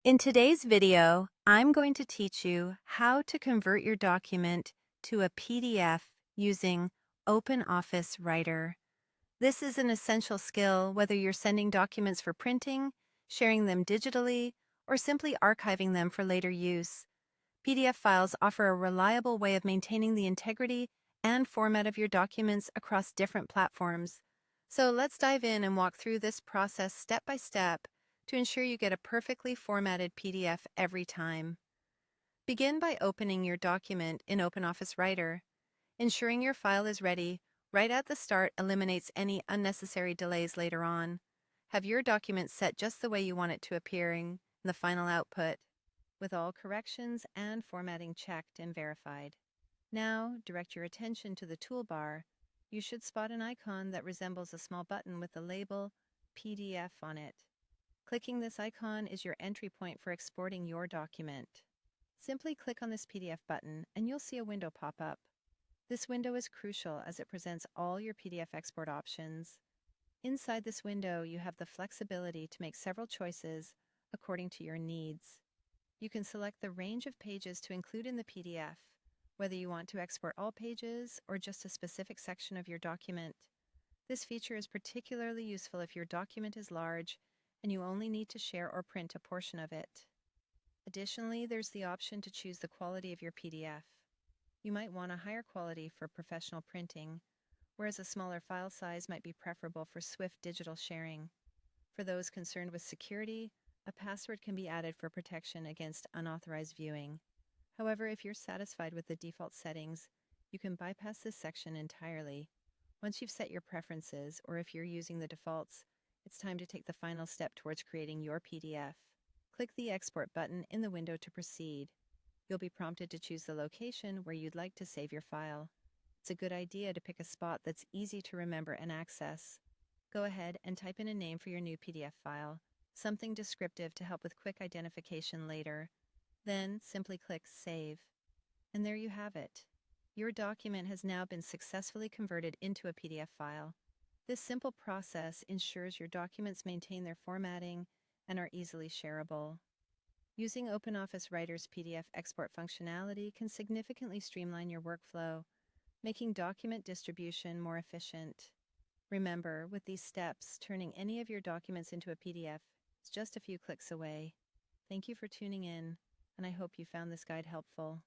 In today's video, I'm going to teach you how to convert your document to a PDF using OpenOffice Writer. This is an essential skill whether you're sending documents for printing, sharing them digitally, or simply archiving them for later use. PDF files offer a reliable way of maintaining the integrity and format of your documents across different platforms. So let's dive in and walk through this process step by step to ensure you get a perfectly formatted PDF every time. Begin by opening your document in OpenOffice Writer. Ensuring your file is ready right at the start eliminates any unnecessary delays later on. Have your document set just the way you want it to appear in the final output, with all corrections and formatting checked and verified. Now, direct your attention to the toolbar. You should spot an icon that resembles a small button with the label PDF on it. Clicking this icon is your entry point for exporting your document. Simply click on this PDF button and you'll see a window pop up. This window is crucial as it presents all your PDF export options. Inside this window, you have the flexibility to make several choices according to your needs. You can select the range of pages to include in the PDF, whether you want to export all pages or just a specific section of your document. This feature is particularly useful if your document is large and you only need to share or print a portion of it. Additionally, there's the option to choose the quality of your PDF. You might want a higher quality for professional printing, whereas a smaller file size might be preferable for swift digital sharing. For those concerned with security, a password can be added for protection against unauthorized viewing. However, if you're satisfied with the default settings, you can bypass this section entirely. Once you've set your preferences, or if you're using the defaults, it's time to take the final step towards creating your PDF. Click the Export button in the window to proceed. You'll be prompted to choose the location where you'd like to save your file. It's a good idea to pick a spot that's easy to remember and access. Go ahead and type in a name for your new PDF file, something descriptive to help with quick identification later. Then simply click Save. And there you have it. Your document has now been successfully converted into a PDF file. This simple process ensures your documents maintain their formatting and are easily shareable. Using OpenOffice Writer's PDF export functionality can significantly streamline your workflow, making document distribution more efficient. Remember, with these steps, turning any of your documents into a PDF is just a few clicks away. Thank you for tuning in, and I hope you found this guide helpful.